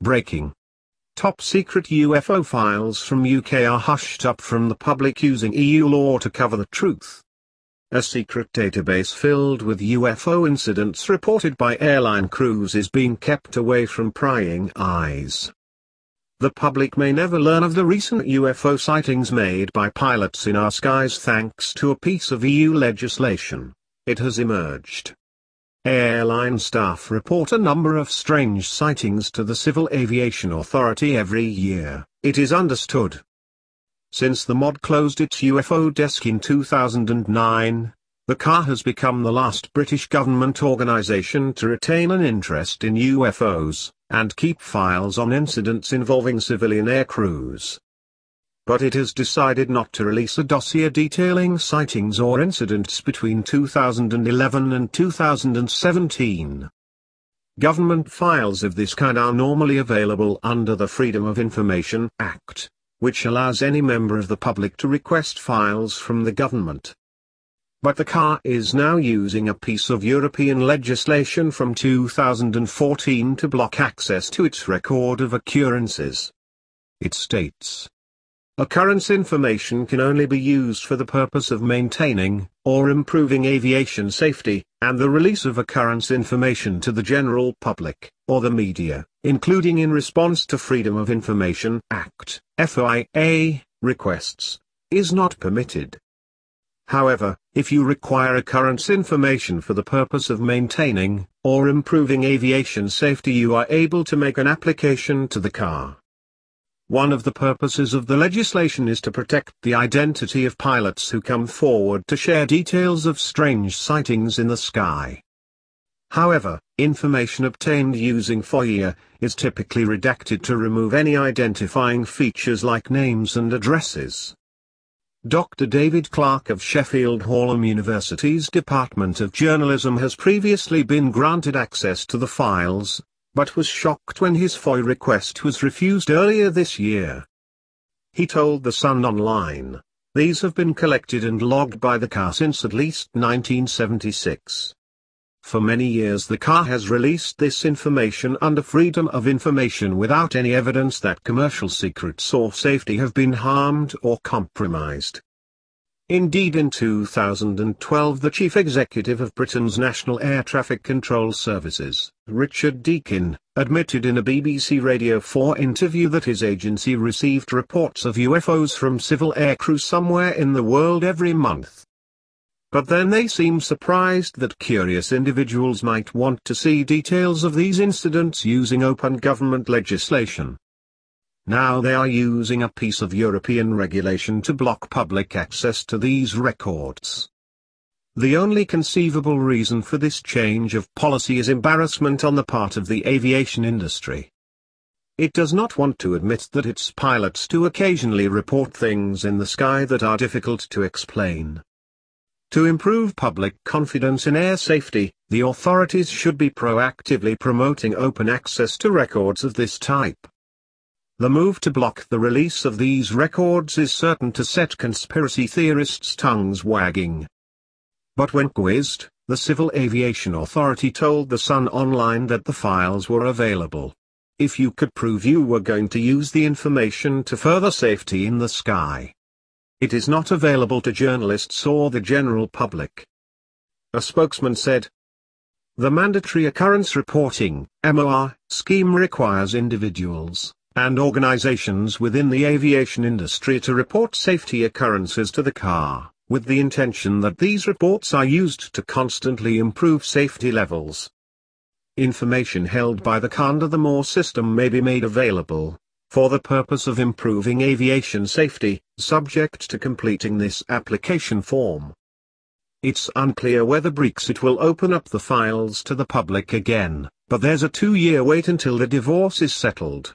Breaking. Top secret UFO files from UK are hushed up from the public using EU law to cover the truth. A secret database filled with UFO incidents reported by airline crews is being kept away from prying eyes. The public may never learn of the recent UFO sightings made by pilots in our skies thanks to a piece of EU legislation. It has emerged. Airline staff report a number of strange sightings to the Civil Aviation Authority every year, it is understood. Since the MOD closed its UFO desk in 2009, the CAR has become the last British government organisation to retain an interest in UFOs, and keep files on incidents involving civilian air crews. But it has decided not to release a dossier detailing sightings or incidents between 2011 and 2017. Government files of this kind are normally available under the Freedom of Information Act, which allows any member of the public to request files from the government. But the CAR is now using a piece of European legislation from 2014 to block access to its record of occurrences. It states, "Occurrence information can only be used for the purpose of maintaining, or improving aviation safety, and the release of occurrence information to the general public, or the media, including in response to Freedom of Information Act, FOIA, requests, is not permitted." However, if you require occurrence information for the purpose of maintaining, or improving aviation safety, you are able to make an application to the CAR. One of the purposes of the legislation is to protect the identity of pilots who come forward to share details of strange sightings in the sky. However, information obtained using FOIA is typically redacted to remove any identifying features like names and addresses. Dr. David Clark of Sheffield Hallam University's Department of Journalism has previously been granted access to the files, but was shocked when his FOIA request was refused earlier this year. He told The Sun Online, "These have been collected and logged by the CAR since at least 1976. For many years the CAR has released this information under Freedom of Information without any evidence that commercial secrets or safety have been harmed or compromised." Indeed, in 2012 the chief executive of Britain's National Air Traffic Control Services, Richard Deakin, admitted in a BBC Radio 4 interview that his agency received reports of UFOs from civil aircrew somewhere in the world every month. But then they seem surprised that curious individuals might want to see details of these incidents using open government legislation. Now they are using a piece of European regulation to block public access to these records. The only conceivable reason for this change of policy is embarrassment on the part of the aviation industry. It does not want to admit that its pilots do occasionally report things in the sky that are difficult to explain. To improve public confidence in air safety, the authorities should be proactively promoting open access to records of this type. The move to block the release of these records is certain to set conspiracy theorists' tongues wagging. But when quizzed, the Civil Aviation Authority told The Sun Online that the files were available. If you could prove you were going to use the information to further safety in the sky. It is not available to journalists or the general public. A spokesman said, "The mandatory occurrence reporting (MOR) scheme requires individuals and organizations within the aviation industry to report safety occurrences to the CAR, with the intention that these reports are used to constantly improve safety levels. Information held by the CAR under the MOR system may be made available for the purpose of improving aviation safety, subject to completing this application form." It's unclear whether Brexit will open up the files to the public again, but there's a 2-year wait until the divorce is settled.